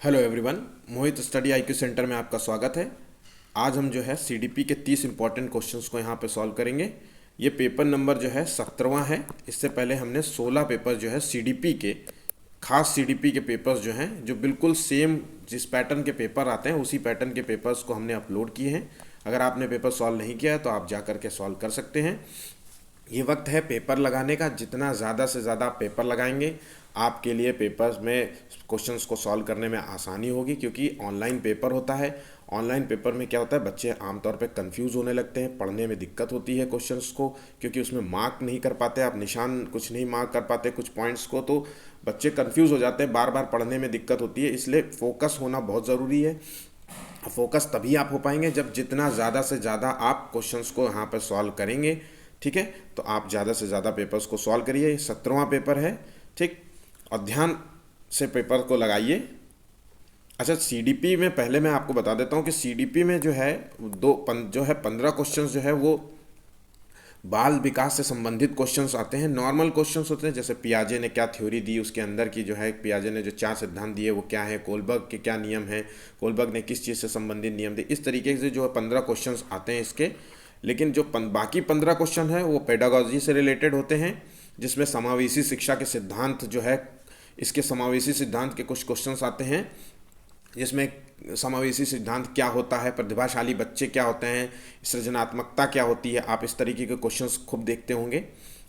Hello everyone, मोहित study IQ centre में आपका स्वागत है। आज हम जो है सीडीपी के 30 इंपॉर्टेंट क्वेश्चंस को यहाँ पे सॉल्व करेंगे। ये पेपर नंबर जो है 17वां है। इससे पहले हमने 16 पेपर जो है सीडीपी के, खास सीडीपी के पेपर्स जो हैं, जो बिल्कुल सेम जिस पैटर्न के पेपर आते हैं उसी पैटर्न के पेपर्स को हमने अपलोड किए हैं। अगर आपने पेपर सॉल्व नहीं किया है तो आप जा कर के सॉल्व कर सकते हैं। ये वक्त है पेपर लगाने का। जितना ज़्यादा से ज़्यादा आप पेपर लगाएंगे आपके लिए पेपर्स में क्वेश्चंस को सॉल्व करने में आसानी होगी, क्योंकि ऑनलाइन पेपर होता है। ऑनलाइन पेपर में क्या होता है, बच्चे आमतौर पे कंफ्यूज होने लगते हैं, पढ़ने में दिक्कत होती है क्वेश्चंस को, क्योंकि उसमें मार्क नहीं कर पाते आप, निशान कुछ नहीं मार्क कर पाते कुछ पॉइंट्स को, तो बच्चे कंफ्यूज हो जाते हैं, बार बार पढ़ने में दिक्कत होती है। इसलिए फोकस होना बहुत ज़रूरी है। फोकस तभी आप हो पाएंगे जब जितना ज़्यादा से ज़्यादा आप क्वेश्चंस को यहाँ पर सॉल्व करेंगे। ठीक है, तो आप ज़्यादा से ज़्यादा पेपर्स को सॉल्व करिए। ये 17वां पेपर है। ठीक, और ध्यान से पेपर को लगाइए। अच्छा, सीडीपी में पहले मैं आपको बता देता हूँ कि सीडीपी में जो है जो है 15 क्वेश्चंस जो है वो बाल विकास से संबंधित क्वेश्चंस आते हैं। नॉर्मल क्वेश्चंस होते हैं, जैसे पियाजे ने क्या थ्योरी दी, उसके अंदर की जो है पियाजे ने जो 4 सिद्धांत दिए वो क्या है, कोलबर्ग के क्या नियम है, कोलबर्ग ने किस चीज़ से संबंधित नियम दिए, इस तरीके से जो है 15 क्वेश्चंस आते हैं इसके। लेकिन जो बाकी 15 क्वेश्चन है वो पेडागॉजी से रिलेटेड होते हैं, जिसमें समावेशी शिक्षा के सिद्धांत जो है, इसके समावेशी सिद्धांत के कुछ क्वेश्चंस आते हैं, जिसमें समावेशी सिद्धांत क्या होता है, प्रतिभाशाली बच्चे क्या होते हैं, सृजनात्मकता क्या होती है, आप इस तरीके के क्वेश्चंस खूब देखते होंगे,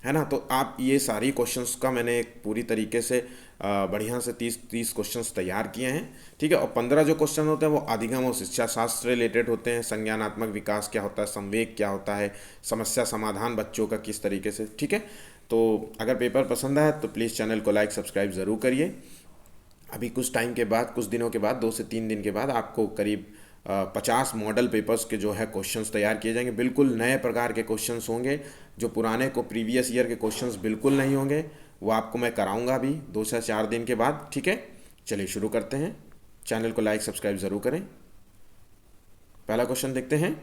है ना। तो आप ये सारी क्वेश्चंस का मैंने एक पूरी तरीके से बढ़िया से 30 क्वेश्चंस तैयार किए हैं। ठीक है, और 15 जो क्वेश्चन होते हैं वो अधिगम और शिक्षा शास्त्र रिलेटेड होते हैं। संज्ञानात्मक विकास क्या होता है, संवेग क्या होता है, समस्या समाधान बच्चों का किस तरीके से। ठीक है, तो अगर पेपर पसंद आए तो प्लीज़ चैनल को लाइक सब्सक्राइब ज़रूर करिए। अभी कुछ टाइम के बाद, कुछ दिनों के बाद, 2 से 3 दिन के बाद आपको करीब 50 मॉडल पेपर्स के जो है क्वेश्चंस तैयार किए जाएंगे। बिल्कुल नए प्रकार के क्वेश्चंस होंगे, जो पुराने को प्रीवियस ईयर के क्वेश्चंस बिल्कुल नहीं होंगे। वो आपको मैं कराऊंगा अभी 2 से 4 दिन के बाद। ठीक है, चलिए शुरू करते हैं। चैनल को लाइक सब्सक्राइब ज़रूर करें। पहला क्वेश्चन देखते हैं।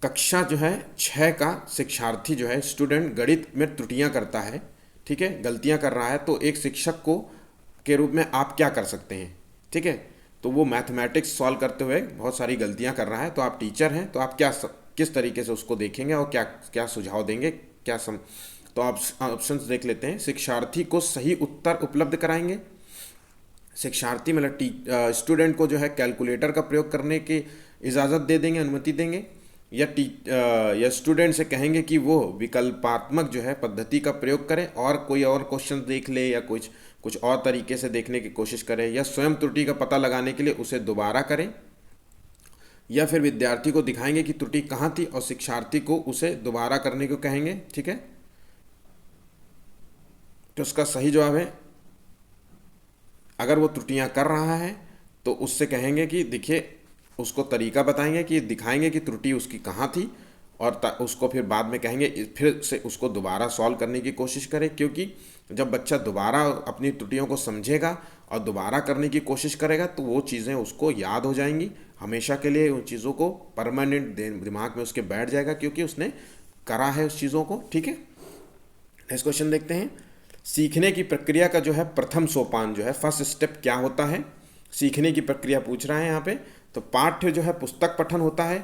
कक्षा जो है 6 का शिक्षार्थी जो है, स्टूडेंट गणित में त्रुटियां करता है। ठीक है, गलतियां कर रहा है, तो एक शिक्षक को के रूप में आप क्या कर सकते हैं। ठीक है, तो वो मैथमेटिक्स सॉल्व करते हुए बहुत सारी गलतियां कर रहा है, तो आप टीचर हैं, तो आप किस तरीके से उसको देखेंगे और क्या क्या सुझाव देंगे, तो आप ऑप्शंस देख लेते हैं। शिक्षार्थी को सही उत्तर उपलब्ध कराएंगे। शिक्षार्थी मतलब स्टूडेंट को जो है कैलकुलेटर का प्रयोग करने की इजाज़त दे देंगे, अनुमति देंगे, या स्टूडेंट से कहेंगे कि वो विकल्पात्मक जो है पद्धति का प्रयोग करें और कोई और क्वेश्चन देख ले, या कुछ और तरीके से देखने की कोशिश करें, या स्वयं त्रुटि का पता लगाने के लिए उसे दोबारा करें, या फिर विद्यार्थी को दिखाएंगे कि त्रुटि कहाँ थी और शिक्षार्थी को उसे दोबारा करने को कहेंगे। ठीक है, तो उसका सही जवाब है, अगर वो त्रुटियां कर रहा है तो उससे कहेंगे कि देखिए, उसको तरीका बताएंगे कि दिखाएंगे कि त्रुटि उसकी कहाँ थी, और उसको फिर बाद में कहेंगे फिर से उसको दोबारा सॉल्व करने की कोशिश करे, क्योंकि जब बच्चा दोबारा अपनी त्रुटियों को समझेगा और दोबारा करने की कोशिश करेगा तो वो चीज़ें उसको याद हो जाएंगी हमेशा के लिए। उन चीज़ों को परमानेंट दिमाग में उसके बैठ जाएगा, क्योंकि उसने करा है उस चीज़ों को। ठीक है, नेक्स्ट क्वेश्चन देखते हैं। सीखने की प्रक्रिया का जो है प्रथम सोपान जो है, फर्स्ट स्टेप क्या होता है। सीखने की प्रक्रिया पूछ रहा है यहाँ पे। तो पाठ्य जो है पुस्तक पठन होता है,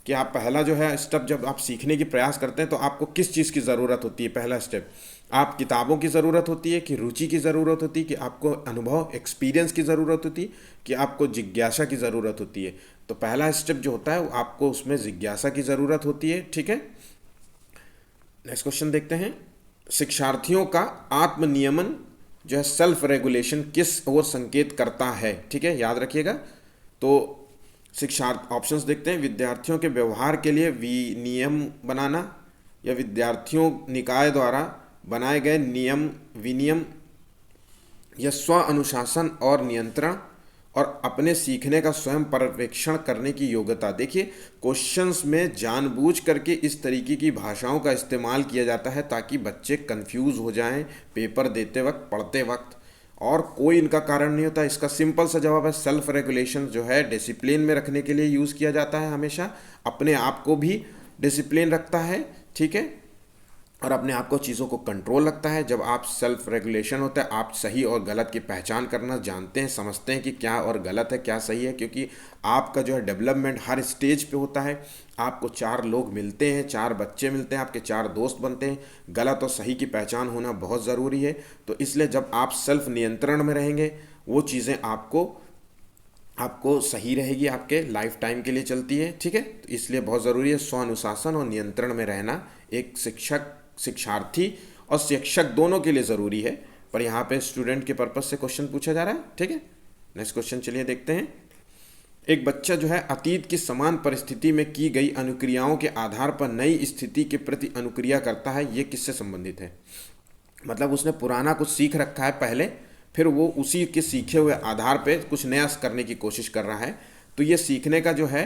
कि आप पहला जो है स्टेप, जब आप सीखने की प्रयास करते हैं तो आपको किस चीज़ की ज़रूरत होती है। पहला स्टेप, आप किताबों की ज़रूरत होती है, कि रुचि की ज़रूरत होती है, कि आपको अनुभव एक्सपीरियंस की ज़रूरत होती है, कि आपको जिज्ञासा की ज़रूरत होती है। तो पहला स्टेप जो होता है वो आपको उसमें जिज्ञासा की ज़रूरत होती है। ठीक है, नेक्स्ट क्वेश्चन देखते हैं। शिक्षार्थियों का आत्मनियमन जो है, सेल्फ रेगुलेशन, किस ओर संकेत करता है। ठीक है, याद रखिएगा। तो ऑप्शंस देखते हैं। विद्यार्थियों के व्यवहार के लिए विनियम बनाना, या विद्यार्थियों निकाय द्वारा बनाए गए नियम विनियम, या स्व अनुशासन और नियंत्रण, और अपने सीखने का स्वयं पर्यवेक्षण करने की योग्यता। देखिए, क्वेश्चंस में जानबूझ करके इस तरीके की भाषाओं का इस्तेमाल किया जाता है ताकि बच्चे कंफ्यूज हो जाएं पेपर देते वक्त, पढ़ते वक्त, और कोई इनका कारण नहीं होता। इसका सिंपल सा जवाब है सेल्फ रेगुलेशन जो है डिसिप्लिन में रखने के लिए यूज़ किया जाता है, हमेशा अपने आप को भी डिसिप्लिन रखता है। ठीक है, और अपने आप को चीज़ों को कंट्रोल रखता है। जब आप सेल्फ रेगुलेशन होता है, आप सही और गलत की पहचान करना जानते हैं, समझते हैं कि क्या और गलत है क्या सही है, क्योंकि आपका जो है डेवलपमेंट हर स्टेज पे होता है। आपको 4 लोग मिलते हैं, 4 बच्चे मिलते हैं, आपके 4 दोस्त बनते हैं, गलत और सही की पहचान होना बहुत ज़रूरी है। तो इसलिए जब आप सेल्फ नियंत्रण में रहेंगे, वो चीज़ें आपको आपको सही रहेगी, आपके लाइफ टाइम के लिए चलती है। ठीक है, तो इसलिए बहुत ज़रूरी है स्व अनुशासन और नियंत्रण में रहना। एक शिक्षक, शिक्षार्थी और शिक्षक दोनों के लिए ज़रूरी है, पर यहाँ पे स्टूडेंट के पर्पज से क्वेश्चन पूछा जा रहा है। ठीक है, नेक्स्ट क्वेश्चन चलिए देखते हैं। एक बच्चा जो है अतीत की समान परिस्थिति में की गई अनुक्रियाओं के आधार पर नई स्थिति के प्रति अनुक्रिया करता है, ये किससे संबंधित है? मतलब उसने पुराना कुछ सीख रखा है पहले, फिर वो उसी के सीखे हुए आधार पे कुछ नया करने की कोशिश कर रहा है। तो ये सीखने का जो है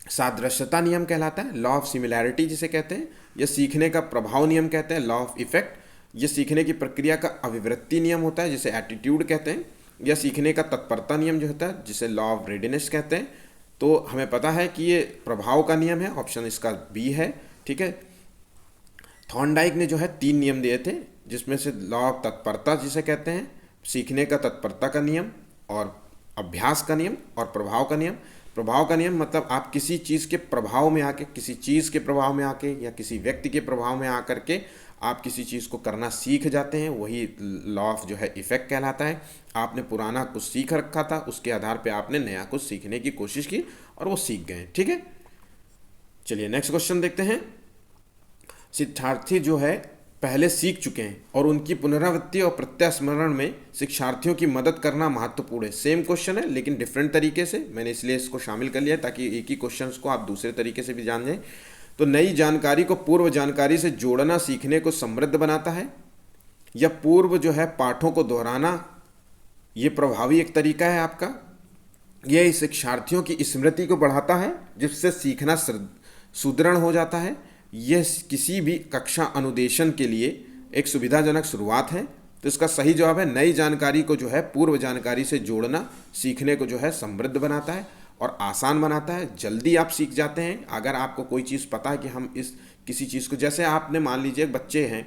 सादृश्यता नियम कहलाता है, लॉ ऑफ सिमिलैरिटी जिसे कहते हैं। ये सीखने का प्रभाव नियम कहते हैं, लॉ ऑफ इफेक्ट। ये सीखने की प्रक्रिया का अभिवृत्ति नियम होता है, जिसे एटीट्यूड कहते हैं। यह सीखने का तत्परता नियम जो होता है, जिसे लॉ ऑफ रेडीनेस कहते हैं। तो हमें पता है कि ये प्रभाव का नियम है, ऑप्शन इसका बी है। ठीक है, थॉर्नडाइक ने जो है 3 नियम दिए थे, जिसमें से लॉ ऑफ तत्परता जिसे कहते हैं, सीखने का तत्परता का नियम, और अभ्यास का नियम, और प्रभाव का नियम। प्रभाव का नियम मतलब आप किसी चीज़ के प्रभाव में आके, किसी चीज़ के प्रभाव में आके या किसी व्यक्ति के प्रभाव में आकर के आप किसी चीज़ को करना सीख जाते हैं, वही लॉ ऑफ जो है इफेक्ट कहलाता है। आपने पुराना कुछ सीख रखा था, उसके आधार पे आपने नया कुछ सीखने की कोशिश की और वो सीख गए। ठीक है, चलिए नेक्स्ट क्वेश्चन देखते हैं। शिक्षार्थी जो है पहले सीख चुके हैं और उनकी पुनरावृत्ति और प्रत्यास्मरण में शिक्षार्थियों की मदद करना महत्वपूर्ण है। सेम क्वेश्चन है लेकिन डिफरेंट तरीके से, मैंने इसलिए इसको शामिल कर लिया ताकि एक ही क्वेश्चन को आप दूसरे तरीके से भी जान जाएं। तो नई जानकारी को पूर्व जानकारी से जोड़ना सीखने को समृद्ध बनाता है, या पूर्व जो है पाठों को दोहराना ये प्रभावी एक तरीका है आपका। यह शिक्षार्थियों की स्मृति को बढ़ाता है, जिससे सीखना सुदृढ़ हो जाता है। यह किसी भी कक्षा अनुदेशन के लिए एक सुविधाजनक शुरुआत है। तो इसका सही जवाब है नई जानकारी को जो है पूर्व जानकारी से जोड़ना सीखने को जो है समृद्ध बनाता है और आसान बनाता है। जल्दी आप सीख जाते हैं। अगर आपको कोई चीज़ पता है कि हम इस किसी चीज़ को, जैसे आपने मान लीजिए बच्चे हैं,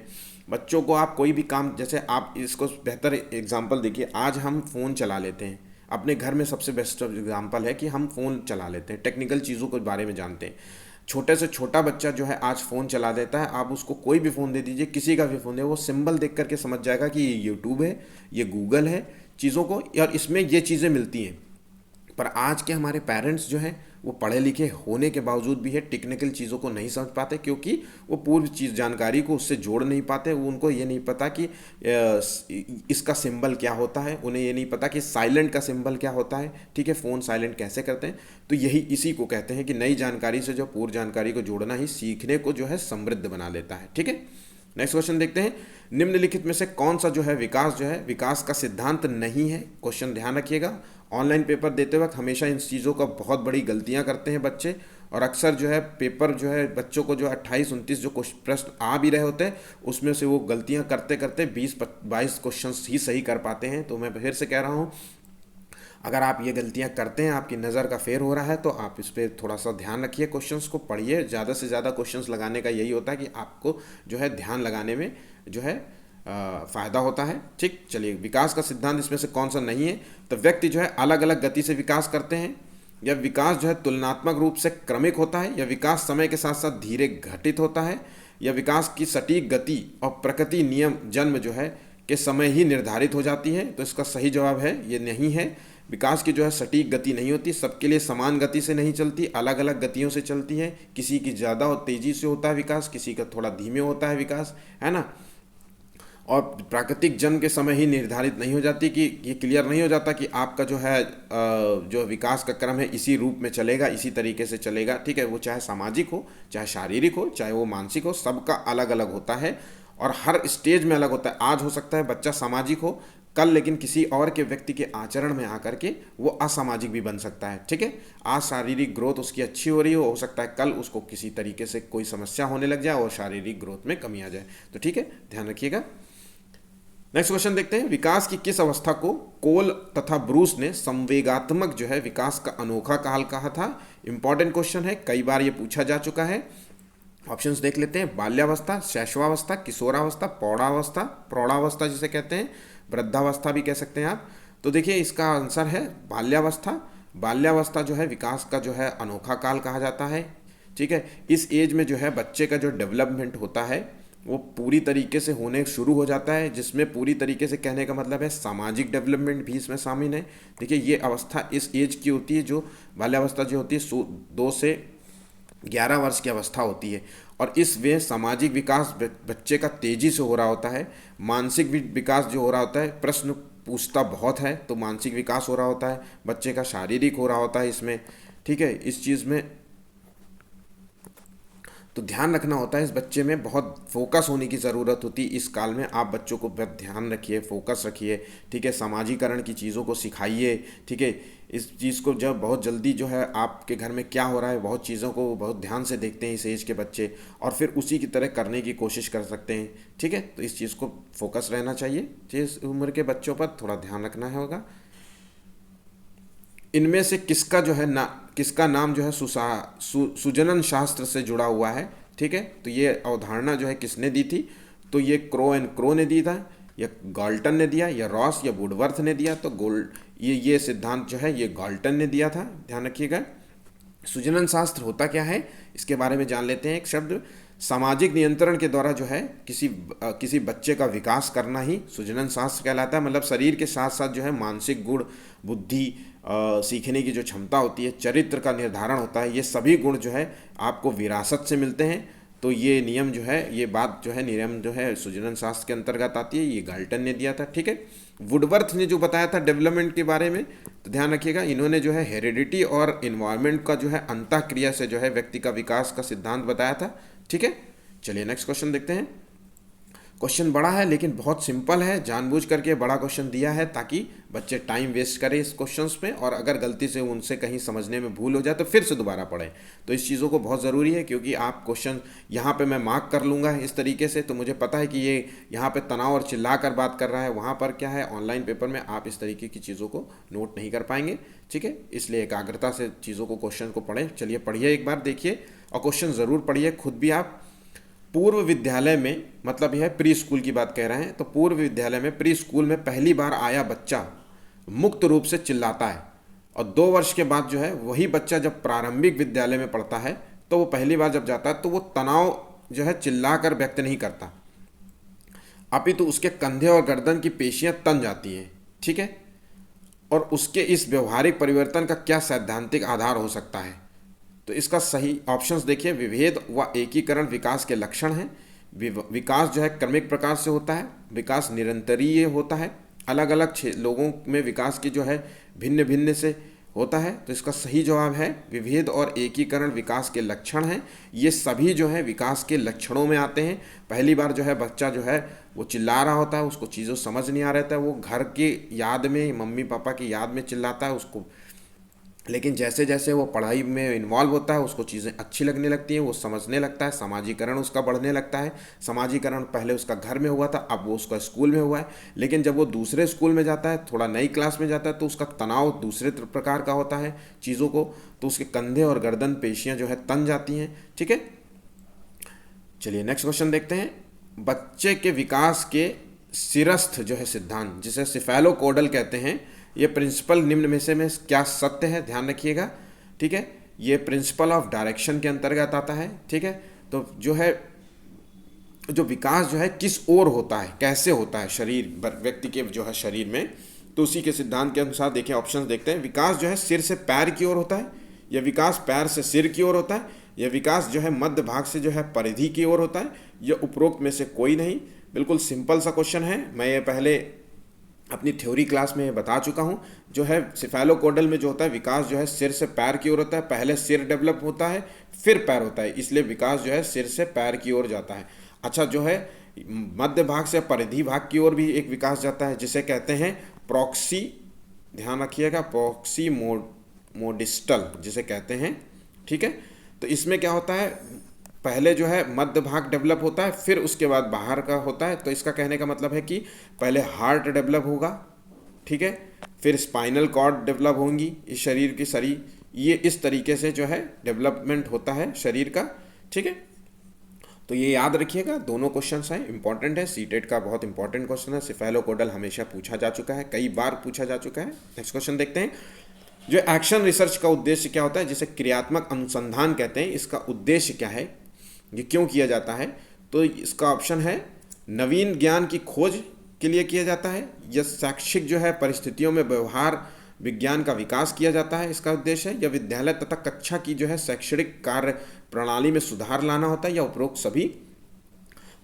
बच्चों को आप कोई भी काम, जैसे आप इसको बेहतर एग्जाम्पल देखिए, आज हम फ़ोन चला लेते हैं अपने घर में। सबसे बेस्ट एग्जाम्पल है कि हम फ़ोन चला लेते हैं, टेक्निकल चीज़ों के बारे में जानते हैं। छोटे से छोटा बच्चा जो है आज फ़ोन चला देता है। आप उसको कोई भी फ़ोन दे दीजिए, किसी का भी फ़ोन दे, वो सिंबल देख करके समझ जाएगा कि ये यूट्यूब है, ये गूगल है, चीज़ों को, और इसमें ये चीज़ें मिलती हैं। पर आज के हमारे पेरेंट्स जो हैं वो पढ़े लिखे होने के बावजूद भी है टेक्निकल चीज़ों को नहीं समझ पाते, क्योंकि वो पूर्व चीज़ जानकारी को उससे जोड़ नहीं पाते। वो उनको ये नहीं पता कि इसका सिंबल क्या होता है, उन्हें ये नहीं पता कि साइलेंट का सिंबल क्या होता है। ठीक है, फ़ोन साइलेंट कैसे करते हैं। तो यही इसी को कहते हैं कि नई जानकारी से जो पूर्व जानकारी को जोड़ना ही सीखने को जो है समृद्ध बना लेता है। ठीक है, नेक्स्ट क्वेश्चन देखते हैं। निम्नलिखित में से कौन सा जो है विकास का सिद्धांत नहीं है? क्वेश्चन ध्यान रखिएगा, ऑनलाइन पेपर देते वक्त हमेशा इन चीज़ों का बहुत बड़ी गलतियां करते हैं बच्चे, और अक्सर जो है पेपर जो है बच्चों को जो 28-29 जो प्रश्न आ भी रहे होते हैं उसमें से वो गलतियां करते करते 20-22 क्वेश्चन ही सही कर पाते हैं। तो मैं फिर से कह रहा हूँ, अगर आप ये गलतियां करते हैं, आपकी नज़र का फेर हो रहा है, तो आप इस पर थोड़ा सा ध्यान रखिए, क्वेश्चंस को पढ़िए। ज़्यादा से ज़्यादा क्वेश्चंस लगाने का यही होता है कि आपको जो है ध्यान लगाने में जो है फ़ायदा होता है। ठीक, चलिए विकास का सिद्धांत इसमें से कौन सा नहीं है? तो व्यक्ति जो है अलग अलग गति से विकास करते हैं, या विकास जो है तुलनात्मक रूप से क्रमिक होता है, या विकास समय के साथ साथ धीरे घटित होता है, या विकास की सटीक गति और प्रकृति नियम जन्म जो है के समय ही निर्धारित हो जाती है। तो इसका सही जवाब है ये नहीं है। विकास की जो है सटीक गति नहीं होती, सबके लिए समान गति से नहीं चलती, अलग अलग गतियों से चलती है। किसी की ज़्यादा और तेज़ी से होता है विकास, किसी का थोड़ा धीमे होता है विकास, है ना। और प्राकृतिक जन्म के समय ही निर्धारित नहीं हो जाती, कि ये क्लियर नहीं हो जाता कि आपका जो है जो विकास का क्रम है इसी रूप में चलेगा, इसी तरीके से चलेगा। ठीक है, वो चाहे सामाजिक हो, चाहे शारीरिक हो, चाहे वो मानसिक हो, सबका अलग अलग होता है और हर स्टेज में अलग होता है। आज हो सकता है बच्चा सामाजिक हो, कल लेकिन किसी और के व्यक्ति के आचरण में आकर के वो असामाजिक भी बन सकता है। ठीक है, आज शारीरिक ग्रोथ उसकी अच्छी हो रही हो सकता है कल उसको किसी तरीके से कोई समस्या होने लग जाए और शारीरिक ग्रोथ में कमी आ जाए। तो ठीक है, ध्यान रखिएगा। नेक्स्ट क्वेश्चन देखते हैं। विकास की किस अवस्था को कोल तथा ब्रूस ने संवेगात्मक जो है विकास का अनोखा काल कहा था? इंपॉर्टेंट क्वेश्चन है, कई बार ये पूछा जा चुका है। ऑप्शंस देख लेते हैं। बाल्यावस्था, शैशवावस्था, किशोरावस्था, प्रौढ़ावस्था, प्रौढ़ावस्था जिसे कहते हैं, वृद्धावस्था भी कह सकते हैं आप। तो देखिए इसका आंसर है बाल्यावस्था। बाल्यावस्था जो है विकास का जो है अनोखा काल कहा जाता है। ठीक है, इस एज में जो है बच्चे का जो डेवलपमेंट होता है वो पूरी तरीके से होने शुरू हो जाता है, जिसमें पूरी तरीके से कहने का मतलब है सामाजिक डेवलपमेंट भी इसमें शामिल है। देखिए ये अवस्था इस एज की होती है, जो बाल्यावस्था जो होती है 2 से 11 वर्ष की अवस्था होती है। और इस वे सामाजिक विकास बच्चे का तेजी से हो रहा होता है। मानसिक विकास जो हो रहा होता है, प्रश्न पूछता बहुत है तो मानसिक विकास हो रहा होता है, बच्चे का शारीरिक हो रहा होता है इसमें। ठीक है, इस चीज़ में तो ध्यान रखना होता है। इस बच्चे में बहुत फोकस होने की ज़रूरत होती है। इस काल में आप बच्चों को बहुत ध्यान रखिए, फोकस रखिए। ठीक है, समाजीकरण की चीज़ों को सिखाइए। ठीक है, इस चीज़ को जब बहुत जल्दी जो है आपके घर में क्या हो रहा है, बहुत चीज़ों को बहुत ध्यान से देखते हैं इस एज के बच्चे, और फिर उसी की तरह करने की कोशिश कर सकते हैं। ठीक है, तो इस चीज़ को फोकस रहना चाहिए। इस उम्र के बच्चों पर थोड़ा ध्यान रखना होगा। इनमें से किसका नाम जो है सुजनन शास्त्र से जुड़ा हुआ है। ठीक है, तो ये अवधारणा जो है किसने दी थी? तो ये क्रो एंड क्रो ने दी था, या गाल्टन ने दिया, या रॉस या वुडवर्थ ने दिया। तो ये सिद्धांत जो है ये गाल्टन ने दिया था, ध्यान रखिएगा। सुजनन शास्त्र होता क्या है इसके बारे में जान लेते हैं। एक शब्द, सामाजिक नियंत्रण के द्वारा जो है किसी बच्चे का विकास करना ही सुजनन शास्त्र कहलाता है। मतलब शरीर के साथ साथ जो है मानसिक गुण, बुद्धि, सीखने की जो क्षमता होती है, चरित्र का निर्धारण होता है, ये सभी गुण जो है आपको विरासत से मिलते हैं। तो ये नियम जो है, ये बात जो है, नियम जो है सुजनन शास्त्र के अंतर्गत आती है। ये गाल्टन ने दिया था। ठीक है, वुडवर्थ ने जो बताया था डेवलपमेंट के बारे में, तो ध्यान रखिएगा इन्होंने जो है हेरिडिटी और इन्वायरमेंट का जो है अंतःक्रिया से जो है व्यक्ति का विकास का सिद्धांत बताया था। ठीक है, चलिए नेक्स्ट क्वेश्चन देखते हैं। क्वेश्चन बड़ा है लेकिन बहुत सिंपल है, जानबूझ करके बड़ा क्वेश्चन दिया है ताकि बच्चे टाइम वेस्ट करें इस क्वेश्चंस पे, और अगर गलती से उनसे कहीं समझने में भूल हो जाए तो फिर से दोबारा पढ़ें। तो इस चीज़ों को बहुत ज़रूरी है, क्योंकि आप क्वेश्चन यहाँ पे मैं मार्क कर लूँगा इस तरीके से, तो मुझे पता है कि ये यहाँ पे तनाव और चिल्ला कर बात कर रहा है, वहाँ पर क्या है ऑनलाइन पेपर में आप इस तरीके की चीज़ों को नोट नहीं कर पाएंगे। ठीक है, इसलिए एकाग्रता से चीज़ों को, क्वेश्चन को पढ़ें। चलिए पढ़िए एक बार, देखिए और क्वेश्चन ज़रूर पढ़िए खुद भी आप। पूर्व विद्यालय में, मतलब यह प्री स्कूल की बात कह रहे हैं, तो पूर्व विद्यालय में, प्री स्कूल में पहली बार आया बच्चा मुक्त रूप से चिल्लाता है, और 2 वर्ष के बाद जो है वही बच्चा जब प्रारंभिक विद्यालय में पढ़ता है तो वो पहली बार जब जाता है तो वो तनाव जो है चिल्ला कर व्यक्त नहीं करता, अपितु उसके कंधे और गर्दन की पेशियां तन जाती हैं। ठीक है, और उसके इस व्यवहारिक परिवर्तन का क्या सैद्धांतिक आधार हो सकता है? तो इसका सही ऑप्शंस देखिए। विभेद व एकीकरण विकास के लक्षण हैं। विकास जो है क्रमिक प्रकार से होता है, विकास निरंतरीय होता है, अलग अलग लोगों में विकास की जो है भिन्न भिन्न से होता है। तो इसका सही जवाब है विभेद और एकीकरण विकास के लक्षण हैं। ये सभी जो है विकास के लक्षणों में आते हैं। पहली बार जो है बच्चा जो है वो चिल्ला रहा होता है, उसको चीज़ों समझ नहीं आ रहा था, वो घर की याद में, मम्मी पापा की याद में चिल्लाता है उसको, लेकिन जैसे जैसे वो पढ़ाई में इन्वॉल्व होता है उसको चीज़ें अच्छी लगने लगती हैं, वो समझने लगता है, समाजीकरण उसका बढ़ने लगता है। समाजीकरण पहले उसका घर में हुआ था, अब वो उसका स्कूल में हुआ है। लेकिन जब वो दूसरे स्कूल में जाता है, थोड़ा नई क्लास में जाता है, तो उसका तनाव दूसरे प्रकार का होता है चीज़ों को, तो उसके कंधे और गर्दन पेशियाँ जो है तन जाती हैं। ठीक है, चलिए नेक्स्ट क्वेश्चन देखते हैं। बच्चे के विकास के सिरस्थ जो है सिद्धांत, जिसे सिफेलोकोडल कहते हैं, ये प्रिंसिपल निम्न में से क्या सत्य है? ध्यान रखिएगा। ठीक है, ये प्रिंसिपल ऑफ डायरेक्शन के अंतर्गत आता है। ठीक है, तो जो है जो विकास जो है किस ओर होता है, कैसे होता है शरीर, व्यक्ति के जो है शरीर में, तो उसी के सिद्धांत के अनुसार देखिए ऑप्शन देखते हैं। विकास जो है सिर से पैर की ओर होता है, या विकास पैर से सिर की ओर होता है, या विकास जो है मध्य भाग से जो है परिधि की ओर होता है, या उपरोक्त में से कोई नहीं। बिल्कुल सिंपल सा क्वेश्चन है, मैं ये पहले अपनी थ्योरी क्लास में बता चुका हूँ। जो है सिफेलोकोडल में जो होता है विकास जो है सिर से पैर की ओर होता है, पहले सिर डेवलप होता है फिर पैर होता है, इसलिए विकास जो है सिर से पैर की ओर जाता है। अच्छा, जो है मध्य भाग से परिधि भाग की ओर भी एक विकास जाता है, जिसे कहते हैं प्रॉक्सी, ध्यान रखिएगा, प्रॉक्सी मोडिस्टल जिसे कहते हैं। ठीक है, तो इसमें क्या होता है, पहले जो है मध्य भाग डेवलप होता है, फिर उसके बाद बाहर का होता है। तो इसका कहने का मतलब है कि पहले हार्ट डेवलप होगा, ठीक है, फिर स्पाइनल कॉर्ड डेवलप होंगी, इस शरीर की ये इस तरीके से जो है डेवलपमेंट होता है शरीर का। ठीक है, तो ये याद रखिएगा, दोनों क्वेश्चंस हैं, इंपॉर्टेंट है, सीटेट का बहुत इंपॉर्टेंट क्वेश्चन है, सिफेलोकोडल हमेशा पूछा जा चुका है, कई बार पूछा जा चुका है। नेक्स्ट क्वेश्चन देखते हैं। जो एक्शन रिसर्च का उद्देश्य क्या होता है, जिसे क्रियात्मक अनुसंधान कहते हैं, इसका उद्देश्य क्या है, ये क्यों किया जाता है? तो इसका ऑप्शन है नवीन ज्ञान की खोज के लिए किया जाता है, या शैक्षिक जो है परिस्थितियों में व्यवहार विज्ञान का विकास किया जाता है, इसका उद्देश्य है, या विद्यालय तथा कक्षा की जो है शैक्षणिक कार्य प्रणाली में सुधार लाना होता है, या उपरोक्त सभी।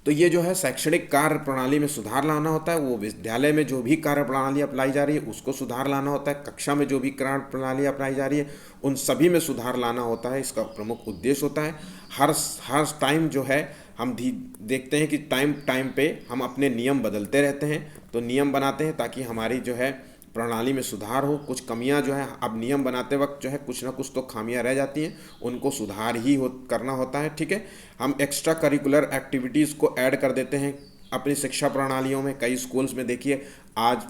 तो ये जो है शैक्षणिक कार्य प्रणाली में सुधार लाना होता है, वो विद्यालय में जो भी कार्य प्रणाली अपनाई जा रही है उसको सुधार लाना होता है, कक्षा में जो भी कार्य प्रणाली अपनाई जा रही है उन सभी में सुधार लाना होता है, इसका प्रमुख उद्देश्य होता है। हर टाइम जो है हम देखते हैं कि टाइम टाइम पे हम अपने नियम बदलते रहते हैं, तो नियम बनाते हैं ताकि हमारी जो है प्रणाली में सुधार हो। कुछ कमियां जो है अब नियम बनाते वक्त जो है कुछ ना कुछ तो खामियां रह जाती हैं, उनको सुधार ही करना होता है, ठीक है। हम एक्स्ट्रा करिकुलर एक्टिविटीज़ को ऐड कर देते हैं अपनी शिक्षा प्रणालियों में। कई स्कूल्स में देखिए, आज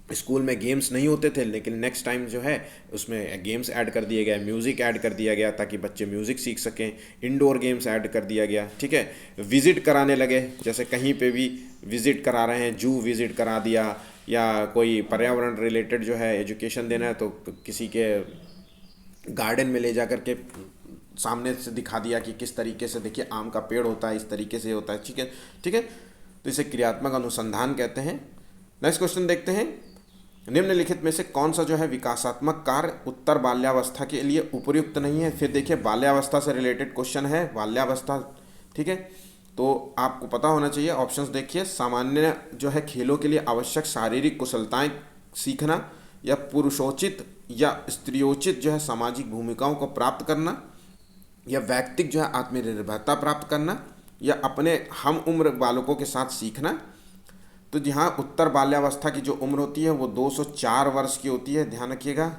स्कूल में गेम्स नहीं होते थे, लेकिन नेक्स्ट टाइम जो है उसमें गेम्स ऐड कर दिए गए, म्यूज़िक ऐड कर दिया गया ताकि बच्चे म्यूज़िक सीख सकें, इंडोर गेम्स ऐड कर दिया गया, ठीक है। विज़िट कराने लगे, जैसे कहीं पे भी विज़िट करा रहे हैं, जू विज़िट करा दिया, या कोई पर्यावरण रिलेटेड जो है एजुकेशन देना है तो किसी के गार्डन में ले जा कर के सामने से दिखा दिया कि किस तरीके से देखिए आम का पेड़ होता है, इस तरीके से होता है, ठीक है, ठीक है। तो इसे क्रियात्मक अनुसंधान कहते हैं। नेक्स्ट क्वेश्चन देखते हैं। निम्नलिखित में से कौन सा जो है विकासात्मक कार्य उत्तर बाल्यावस्था के लिए उपयुक्त नहीं है? फिर देखिए बाल्यावस्था से रिलेटेड क्वेश्चन है, बाल्यावस्था, ठीक है। तो आपको पता होना चाहिए, ऑप्शंस देखिए। सामान्य जो है खेलों के लिए आवश्यक शारीरिक कुशलताएं सीखना, या पुरुषोचित या स्त्रियोचित जो है सामाजिक भूमिकाओं को प्राप्त करना, या व्यक्तिक जो है आत्मनिर्भरता प्राप्त करना, या अपने हम उम्र बालकों के साथ सीखना। तो यहाँ उत्तर बाल्यावस्था की जो उम्र होती है वो 204 वर्ष की होती है, ध्यान रखिएगा।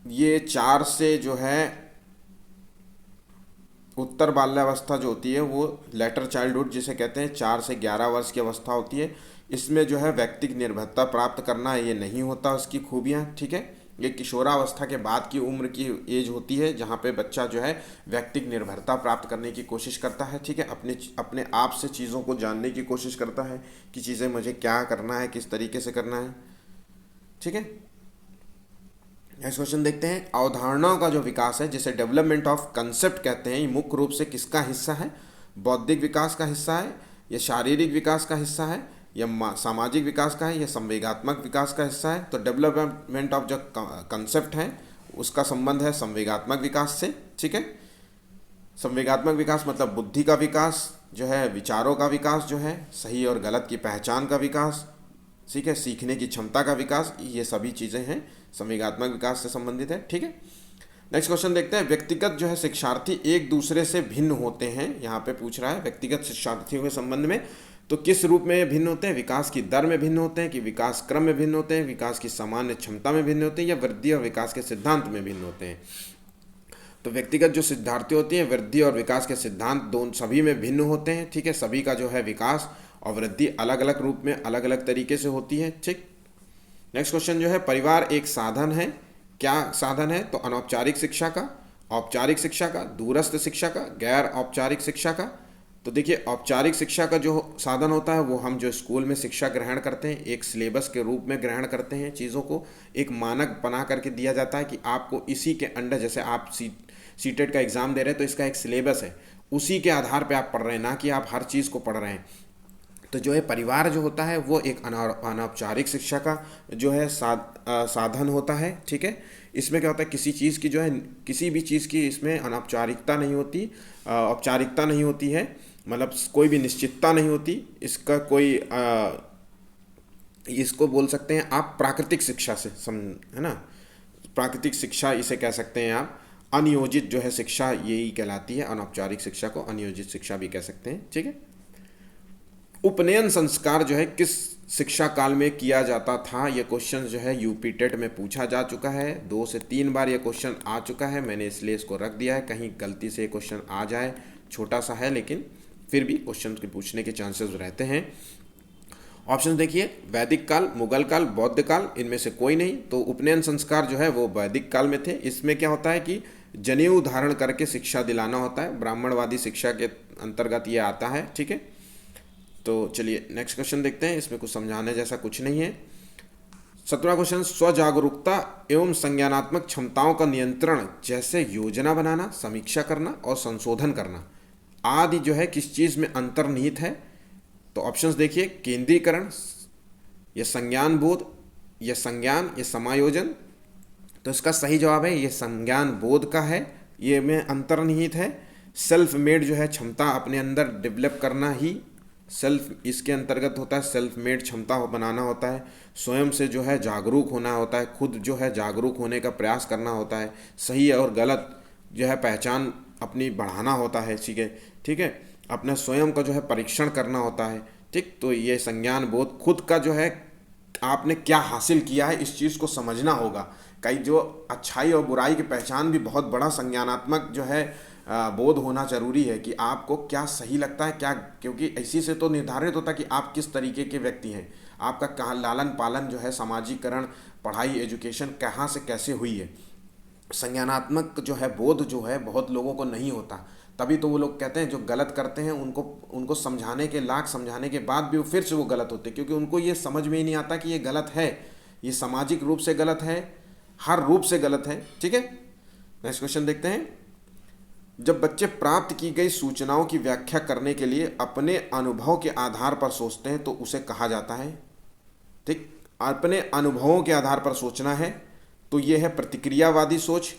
ये 4 से जो है उत्तर बाल्यावस्था जो होती है वो लेटर चाइल्डहुड जिसे कहते हैं, 4 से 11 वर्ष की अवस्था होती है। इसमें जो है व्यक्तिगत निर्भरता प्राप्त करना ये नहीं होता उसकी खूबियाँ, ठीक है। ये किशोरावस्था के बाद की उम्र की एज होती है जहाँ पे बच्चा जो है व्यक्तिगत निर्भरता प्राप्त करने की कोशिश करता है, ठीक है। अपने आप से चीज़ों को जानने की कोशिश करता है कि चीज़ें मुझे क्या करना है, किस तरीके से करना है, ठीक है। नेक्स्ट क्वेश्चन देखते हैं। अवधारणाओं का जो विकास है जिसे डेवलपमेंट ऑफ कंसेप्ट कहते हैं, ये मुख्य रूप से किसका हिस्सा है? बौद्धिक विकास का हिस्सा है, या शारीरिक विकास का हिस्सा है, या सामाजिक विकास का है, या संवेगात्मक विकास का हिस्सा है? तो डेवलपमेंट ऑफ जो कंसेप्ट है उसका संबंध है संवेगात्मक विकास से, ठीक है। संवेगात्मक विकास मतलब बुद्धि का विकास जो है, विचारों का विकास जो है, सही और गलत की पहचान का विकास, ठीक है, सीखने की क्षमता का विकास, ये सभी चीज़ें हैं संवेगात्मक विकास से संबंधित है, ठीक है। नेक्स्ट क्वेश्चन देखते हैं। व्यक्तिगत जो है शिक्षार्थी एक दूसरे से भिन्न होते हैं, यहाँ पे पूछ रहा है व्यक्तिगत शिक्षार्थियों के संबंध में। तो किस रूप में भिन्न होते हैं? विकास की दर में भिन्न होते हैं, कि विकास क्रम में भिन्न होते हैं, विकास की सामान्य क्षमता में भिन्न होते हैं, या वृद्धि और विकास के सिद्धांत में भिन्न होते हैं? तो व्यक्तिगत जो सिद्धार्थी होती हैं वृद्धि और विकास के सिद्धांत दोनों सभी में भिन्न होते हैं, ठीक है। सभी का जो है विकास और वृद्धि अलग अलग रूप में अलग अलग तरीके से होती है, ठीक। नेक्स्ट क्वेश्चन जो है, परिवार एक साधन है, क्या साधन है? तो अनौपचारिक शिक्षा का, औपचारिक शिक्षा का, दूरस्थ शिक्षा का, गैर औपचारिक शिक्षा का। तो देखिए औपचारिक शिक्षा का जो साधन होता है वो हम जो स्कूल में शिक्षा ग्रहण करते हैं, एक सिलेबस के रूप में ग्रहण करते हैं, चीज़ों को एक मानक बना करके दिया जाता है कि आपको इसी के अंडर, जैसे आप सीटेट का एग्ज़ाम दे रहे हैं तो इसका एक सिलेबस है, उसी के आधार पे आप पढ़ रहे हैं, ना कि आप हर चीज़ को पढ़ रहे हैं। तो जो है परिवार जो होता है वो एक अनौपचारिक शिक्षा का जो है साधन होता है, ठीक है। इसमें क्या होता है, किसी चीज़ की जो है, किसी भी चीज़ की इसमें अनौपचारिकता नहीं होती, औपचारिकता नहीं होती है, मतलब कोई भी निश्चितता नहीं होती इसका, कोई इसको बोल सकते हैं आप प्राकृतिक शिक्षा से है ना, प्राकृतिक शिक्षा इसे कह सकते हैं आप। अनियोजित जो है शिक्षा यही कहलाती है, अनौपचारिक शिक्षा को अनियोजित शिक्षा भी कह सकते हैं, ठीक है। उपनयन संस्कार जो है किस शिक्षा काल में किया जाता था? यह क्वेश्चन जो है यूपी टेट में पूछा जा चुका है, 2 से 3 बार यह क्वेश्चन आ चुका है, मैंने इसलिए इसको रख दिया है, कहीं गलती से क्वेश्चन आ जाए, छोटा सा है लेकिन फिर भी क्वेश्चन के पूछने के चांसेस रहते हैं। ऑप्शन देखिए, वैदिक काल, मुगल काल, बौद्ध काल, इनमें से कोई नहीं। तो उपनयन संस्कार जो है वो वैदिक काल में थे। इसमें क्या होता है कि जनेऊ धारण करके शिक्षा दिलाना होता है, ब्राह्मणवादी शिक्षा के अंतर्गत ये आता है। ठीक है, तो चलिए नेक्स्ट क्वेश्चन देखते हैं। इसमें कुछ समझाने जैसा कुछ नहीं है। 17वां क्वेश्चन, स्वजागरूकता एवं संज्ञानात्मक क्षमताओं का नियंत्रण जैसे योजना बनाना, समीक्षा करना और संशोधन करना आदि जो है किस चीज में अंतर्निहित है? तो ऑप्शंस देखिए, केंद्रीकरण, या संज्ञान बोध, या संज्ञान, या समायोजन। तो इसका सही जवाब है ये संज्ञान बोध का है, ये में अंतर्निहित है। सेल्फ मेड जो है क्षमता अपने अंदर डेवलप करना ही सेल्फ इसके अंतर्गत होता है। सेल्फ मेड क्षमता बनाना होता है, स्वयं से जो है जागरूक होना होता है, खुद जो है जागरूक होने का प्रयास करना होता है, सही और गलत जो है पहचान अपनी बढ़ाना होता है। ठीक है, अपने स्वयं का जो है परीक्षण करना होता है। ठीक, तो ये संज्ञान बोध, खुद का जो है आपने क्या हासिल किया है इस चीज़ को समझना होगा। कई जो अच्छाई और बुराई की पहचान भी बहुत बड़ा संज्ञानात्मक जो है बोध होना जरूरी है कि आपको क्या सही लगता है क्या, क्योंकि इसी से तो निर्धारित होता है कि आप किस तरीके के व्यक्ति हैं, आपका कहाँ लालन पालन जो है, सामाजिकरण, पढ़ाई, एजुकेशन कहाँ से कैसे हुई है। संज्ञानात्मक जो है बोध जो है बहुत लोगों को नहीं होता, तभी तो वो लोग कहते हैं जो गलत करते हैं उनको समझाने के लाख समझाने के बाद भी वो फिर से वो गलत होते हैं, क्योंकि उनको ये समझ में ही नहीं आता कि ये गलत है, ये सामाजिक रूप से गलत है, हर रूप से गलत है। ठीक है, नेक्स्ट क्वेश्चन देखते हैं। जब बच्चे प्राप्त की गई सूचनाओं की व्याख्या करने के लिए अपने अनुभव के आधार पर सोचते हैं तो उसे कहा जाता है। ठीक, अपने अनुभवों के आधार पर सोचना है तो ये है प्रतिक्रियावादी सोच,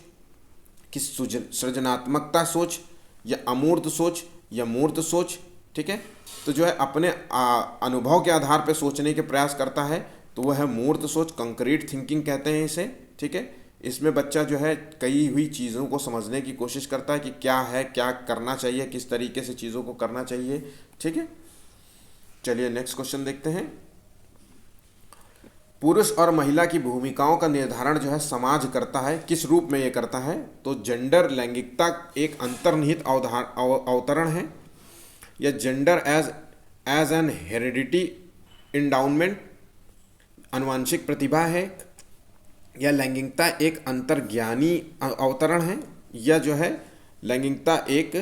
कि सृजनात्मकता सोच, या अमूर्त सोच, या मूर्त सोच। ठीक है, तो जो है अपने अनुभव के आधार पर सोचने के प्रयास करता है तो वह है मूर्त सोच, कंक्रीट थिंकिंग कहते हैं इसे। ठीक है, इसमें बच्चा जो है कई हुई चीज़ों को समझने की कोशिश करता है कि क्या है, क्या करना चाहिए, किस तरीके से चीज़ों को करना चाहिए। ठीक है, चलिए नेक्स्ट क्वेश्चन देखते हैं। पुरुष और महिला की भूमिकाओं का निर्धारण जो है समाज करता है, किस रूप में ये करता है? तो जेंडर, लैंगिकता एक अंतर्निहित अवतरण है, या जेंडर एज एन हेरिडिटी इंडाउनमेंट, आनुवांशिक प्रतिभा है, या लैंगिकता एक अंतर्ज्ञानी अवतरण है, या जो है लैंगिकता एक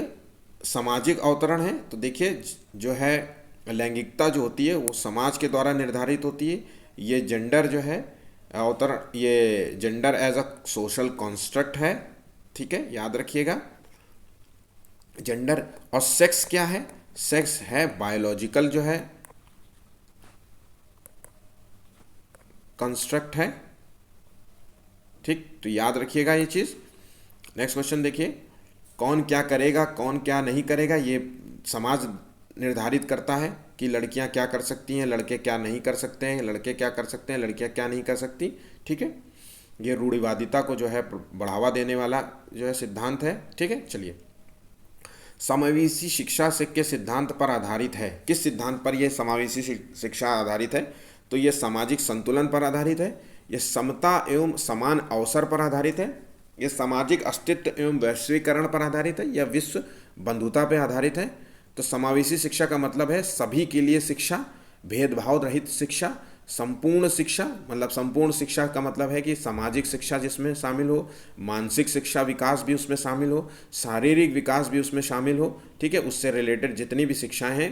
सामाजिक अवतरण है। तो देखिए जो है लैंगिकता जो होती है वो समाज के द्वारा निर्धारित होती है। ये जेंडर जो है अवतरण, ये gender as a social construct है। ठीक है, याद रखिएगा जेंडर। और सेक्स क्या है? सेक्स है बायोलॉजिकल जो है कंस्ट्रक्ट है। ठीक, तो याद रखिएगा ये चीज़। नेक्स्ट क्वेश्चन देखिए, कौन क्या करेगा, कौन क्या नहीं करेगा, ये समाज निर्धारित करता है कि लड़कियां क्या कर सकती हैं, लड़के क्या नहीं कर सकते हैं, लड़के क्या कर सकते हैं, लड़कियां क्या नहीं कर सकती। ठीक है, ये रूढ़िवादिता को जो है बढ़ावा देने वाला जो है सिद्धांत है। ठीक है, चलिए समावेशी शिक्षा से के सिद्धांत पर आधारित है। किस सिद्धांत पर यह समावेशी शिक्षा आधारित है? तो ये सामाजिक संतुलन पर आधारित है, ये समता एवं समान अवसर पर आधारित है, ये सामाजिक अस्तित्व एवं वैश्वीकरण पर आधारित है, या विश्व बंधुता पर आधारित है। तो समावेशी शिक्षा का मतलब है सभी के लिए शिक्षा, भेदभाव रहित शिक्षा, संपूर्ण शिक्षा। मतलब संपूर्ण शिक्षा का मतलब है कि सामाजिक शिक्षा जिसमें शामिल हो, मानसिक शिक्षा विकास भी उसमें शामिल हो, शारीरिक विकास भी उसमें शामिल हो। ठीक है, उससे रिलेटेड जितनी भी शिक्षाएं हैं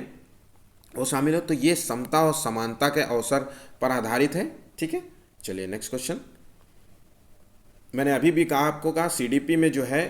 वो शामिल हो। तो ये समता और समानता के अवसर पर आधारित है। ठीक है, चलिए नेक्स्ट क्वेश्चन। मैंने अभी भी आपको कहा सीडीपी में जो है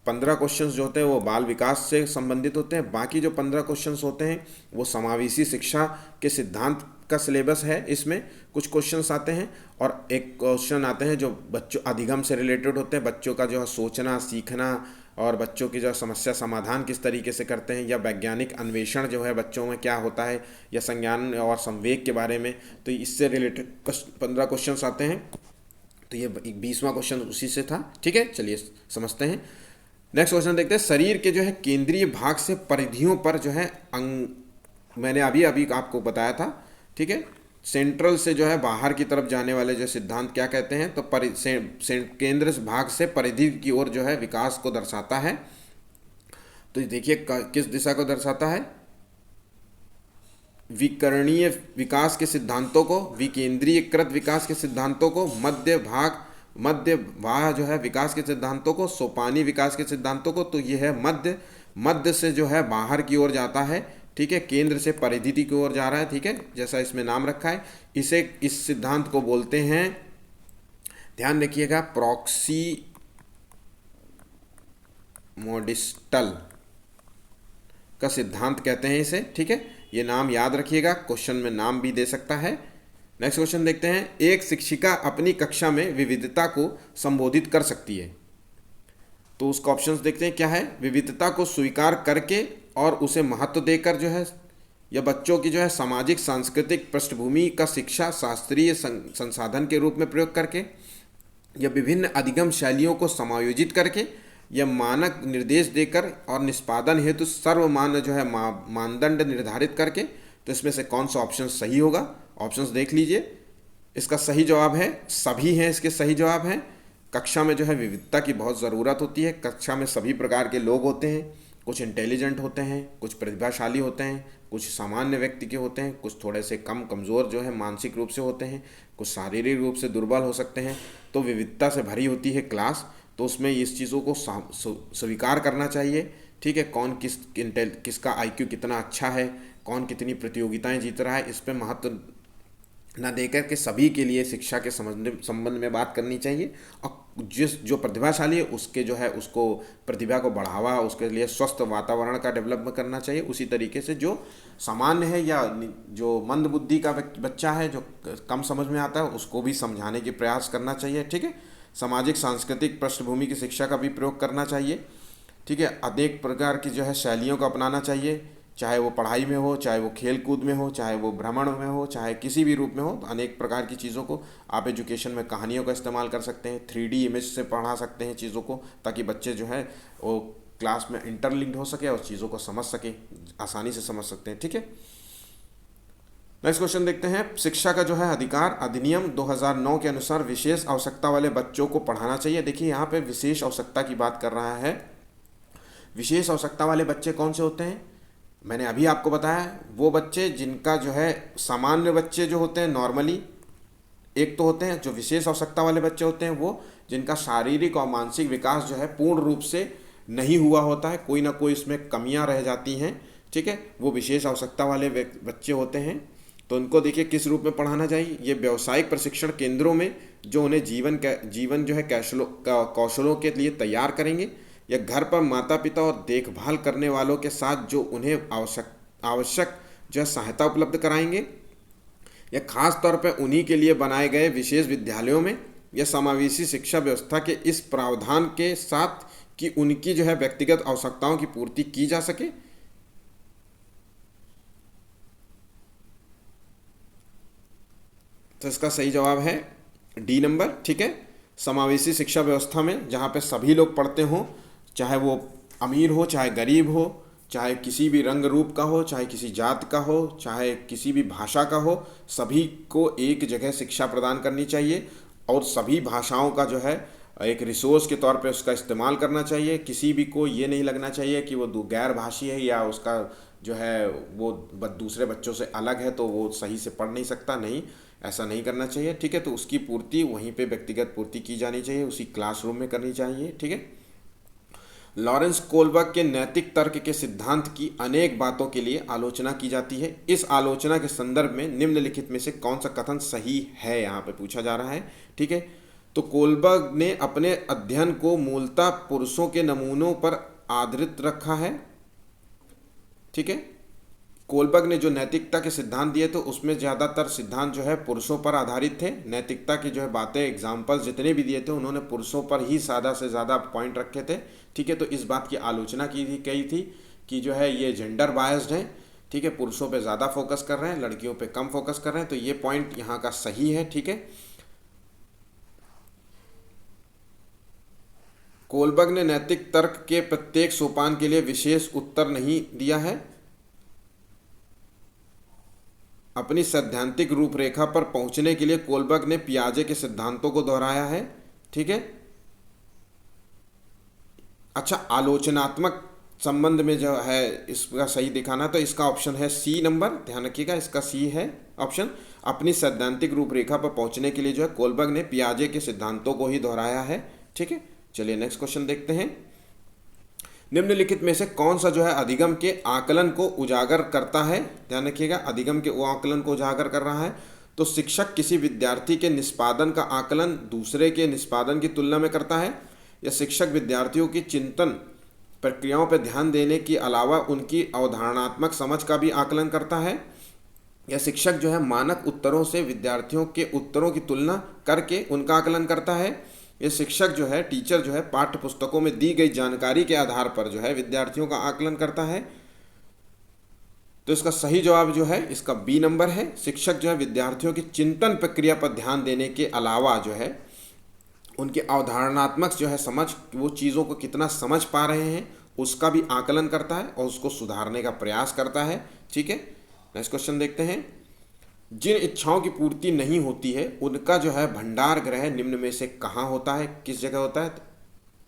15 क्वेश्चंस जो होते हैं वो बाल विकास से संबंधित होते हैं, बाकी जो 15 क्वेश्चंस होते हैं वो समावेशी शिक्षा के सिद्धांत का सिलेबस है। इसमें कुछ क्वेश्चंस आते हैं और एक क्वेश्चन आते हैं जो बच्चों अधिगम से रिलेटेड होते हैं, बच्चों का जो है सोचना, सीखना और बच्चों की जो समस्या समाधान किस तरीके से करते हैं, या वैज्ञानिक अन्वेषण जो है बच्चों में क्या होता है, या संज्ञान और संवेग के बारे में। तो इससे रिलेटेड 15 क्वेश्चन आते हैं। तो ये 20वां क्वेश्चन उसी से था। ठीक है, चलिए समझते हैं। नेक्स्ट क्वेश्चन देखते हैं। शरीर के जो है केंद्रीय भाग से परिधियों पर जो है मैंने अभी आपको बताया था। ठीक है, सेंट्रल से जो है बाहर की तरफ जाने वाले जो सिद्धांत क्या कहते हैं? तो केंद्र भाग से परिधि की ओर जो है विकास को दर्शाता है। तो देखिए किस दिशा को दर्शाता है? विकरणीय विकास के सिद्धांतों को, विकेंद्रीयकृत विकास के सिद्धांतों को, मध्य वाह जो है विकास के सिद्धांतों को, सोपानी विकास के सिद्धांतों को। तो ये है मध्य, मध्य से जो है बाहर की ओर जाता है, ठीक है, केंद्र से परिधि की ओर जा रहा है, ठीक है, जैसा इसमें नाम रखा है। इस सिद्धांत को बोलते हैं, ध्यान रखिएगा, प्रॉक्सिमोडिस्टल का सिद्धांत कहते हैं इसे, ठीक है। ये नाम याद रखिएगा, क्वेश्चन में नाम भी दे सकता है। नेक्स्ट क्वेश्चन देखते हैं। एक शिक्षिका अपनी कक्षा में विविधता को संबोधित कर सकती है। तो उसका ऑप्शंस देखते हैं क्या है। विविधता को स्वीकार करके और उसे महत्व देकर जो है, या बच्चों की जो है सामाजिक सांस्कृतिक पृष्ठभूमि का शिक्षा शास्त्रीय संसाधन के रूप में प्रयोग करके, या विभिन्न अधिगम शैलियों को समायोजित करके, या मानक निर्देश देकर और निष्पादन हेतु सर्वमान्य जो है मानदंड निर्धारित करके। तो इसमें से कौन सा ऑप्शन सही होगा, ऑप्शंस देख लीजिए। इसका सही जवाब है, सभी हैं इसके सही जवाब हैं। कक्षा में जो है विविधता की बहुत ज़रूरत होती है। कक्षा में सभी प्रकार के लोग होते हैं, कुछ इंटेलिजेंट होते हैं, कुछ प्रतिभाशाली होते हैं, कुछ सामान्य व्यक्ति के होते हैं, कुछ थोड़े से कमज़ोर जो है मानसिक रूप से होते हैं, कुछ शारीरिक रूप से दुर्बल हो सकते हैं। तो विविधता से भरी होती है क्लास, तो उसमें इस चीज़ों को स्वीकार करना चाहिए, ठीक है। कौन किसका आईक्यू कितना अच्छा है, कौन कितनी प्रतियोगिताएं जीत रहा है, इस पर महत्व न देकर के सभी के लिए शिक्षा के संबंध में बात करनी चाहिए। और जो प्रतिभाशाली है उसके जो है उसको प्रतिभा को बढ़ावा, उसके लिए स्वस्थ वातावरण का डेवलपमेंट करना चाहिए। उसी तरीके से जो सामान्य है या जो मंद बुद्धि का बच्चा है, जो कम समझ में आता है, उसको भी समझाने के प्रयास करना चाहिए, ठीक है। सामाजिक सांस्कृतिक पृष्ठभूमि की शिक्षा का भी प्रयोग करना चाहिए, ठीक है। अनेक प्रकार की जो है शैलियों को अपनाना चाहिए, चाहे वो पढ़ाई में हो, चाहे वो खेल कूद में हो, चाहे वो भ्रमण में हो, चाहे किसी भी रूप में हो। तो अनेक प्रकार की चीज़ों को आप एजुकेशन में कहानियों का इस्तेमाल कर सकते हैं, 3D इमेज से पढ़ा सकते हैं चीज़ों को, ताकि बच्चे जो है वो क्लास में इंटरलिंक्ड हो सके और चीज़ों को समझ सके, आसानी से समझ सकते हैं, ठीक है। नेक्स्ट क्वेश्चन देखते हैं। शिक्षा का जो है अधिकार अधिनियम 2009 के अनुसार विशेष आवश्यकता वाले बच्चों को पढ़ाना चाहिए। देखिए यहाँ पे विशेष आवश्यकता की बात कर रहा है। विशेष आवश्यकता वाले बच्चे कौन से होते हैं, मैंने अभी आपको बताया, वो बच्चे जिनका जो है सामान्य बच्चे जो होते हैं नॉर्मली एक तो होते हैं, जो विशेष आवश्यकता वाले बच्चे होते हैं वो जिनका शारीरिक और मानसिक विकास जो है पूर्ण रूप से नहीं हुआ होता है, कोई ना कोई इसमें कमियां रह जाती हैं, ठीक है, वो विशेष आवश्यकता वाले बच्चे होते हैं। तो उनको देखिए किस रूप में पढ़ाना चाहिए। ये व्यावसायिक प्रशिक्षण केंद्रों में जो उन्हें जीवन जो है कौशलों के लिए तैयार करेंगे, या घर पर माता पिता और देखभाल करने वालों के साथ जो उन्हें आवश्यक जो है सहायता उपलब्ध कराएंगे, या खास तौर पर उन्हीं के लिए बनाए गए विशेष विद्यालयों में, या समावेशी शिक्षा व्यवस्था के इस प्रावधान के साथ कि उनकी जो है व्यक्तिगत आवश्यकताओं की पूर्ति की जा सके। तो इसका सही जवाब है डी नंबर, ठीक है। समावेशी शिक्षा व्यवस्था में जहाँ पे सभी लोग पढ़ते हों, चाहे वो अमीर हो, चाहे गरीब हो, चाहे किसी भी रंग रूप का हो, चाहे किसी जात का हो, चाहे किसी भी भाषा का हो, सभी को एक जगह शिक्षा प्रदान करनी चाहिए। और सभी भाषाओं का जो है एक रिसोर्स के तौर पे उसका इस्तेमाल करना चाहिए। किसी भी को ये नहीं लगना चाहिए कि वो गैर भाषी है या उसका जो है वो दूसरे बच्चों से अलग है तो वो सही से पढ़ नहीं सकता, नहीं, ऐसा नहीं करना चाहिए, ठीक है। तो उसकी पूर्ति वहीं पे व्यक्तिगत पूर्ति की जानी चाहिए, उसी क्लासरूम में करनी चाहिए, ठीक है। लॉरेंस कोलबर्ग के नैतिक तर्क के सिद्धांत की अनेक बातों के लिए आलोचना की जाती है। इस आलोचना के संदर्भ में निम्नलिखित में से कौन सा कथन सही है, यहाँ पे पूछा जा रहा है, ठीक है। तो कोलबर्ग ने अपने अध्ययन को मूलतः पुरुषों के नमूनों पर आधारित रखा है, ठीक है। कोलबर्ग ने जो नैतिकता के सिद्धांत दिए थे उसमें ज़्यादातर सिद्धांत जो है पुरुषों पर आधारित थे। नैतिकता की जो है बातें, एग्जाम्पल्स जितने भी दिए थे उन्होंने पुरुषों पर ही ज़्यादा से ज़्यादा पॉइंट रखे थे, ठीक है। तो इस बात की आलोचना की गई थी कि जो है ये जेंडर बायस्ड है, ठीक है, पुरुषों पे ज़्यादा फोकस कर रहे हैं, लड़कियों पे कम फोकस कर रहे हैं। तो ये पॉइंट यहाँ का सही है, ठीक है। कोलबर्ग ने नैतिक तर्क के प्रत्येक सोपान के लिए विशेष उत्तर नहीं दिया है। अपनी सैद्धांतिक रूपरेखा पर पहुंचने के लिए कोलबर्ग ने पियाजे के सिद्धांतों को दोहराया है, ठीक है। अच्छा, आलोचनात्मक संबंध में जो है इसका सही दिखाना, तो इसका ऑप्शन है सी नंबर, ध्यान रखिएगा इसका सी है ऑप्शन। अपनी सैद्धांतिक रूपरेखा पर पहुंचने के लिए जो है कोलबर्ग ने पियाजे के सिद्धांतों को ही दोहराया है। ठीक है, चलिए नेक्स्ट क्वेश्चन देखते हैं। निम्नलिखित में से कौन सा जो है अधिगम के आकलन को उजागर करता है? ध्यान रखिएगा, अधिगम के वो आकलन को उजागर कर रहा है। तो शिक्षक किसी विद्यार्थी के निष्पादन का आकलन दूसरे के निष्पादन की तुलना में करता है, या शिक्षक विद्यार्थियों की चिंतन प्रक्रियाओं पर ध्यान देने के अलावा उनकी अवधारणात्मक समझ का भी आकलन करता है, या शिक्षक जो है मानक उत्तरों से विद्यार्थियों के उत्तरों की तुलना करके उनका आकलन करता है, या शिक्षक जो है टीचर जो है पाठ्य पुस्तकों में दी गई जानकारी के आधार पर जो है विद्यार्थियों का आकलन करता है। तो इसका सही जवाब जो है इसका बी नंबर है। शिक्षक जो है विद्यार्थियों की चिंतन प्रक्रिया पर ध्यान देने के अलावा जो है उनकी अवधारणात्मक जो है समझ, वो चीज़ों को कितना समझ पा रहे हैं उसका भी आकलन करता है और उसको सुधारने का प्रयास करता है। ठीक है, नेक्स्ट क्वेश्चन देखते हैं। जिन इच्छाओं की पूर्ति नहीं होती है उनका जो है भंडार ग्रह निम्न में से कहाँ होता है, किस जगह होता है?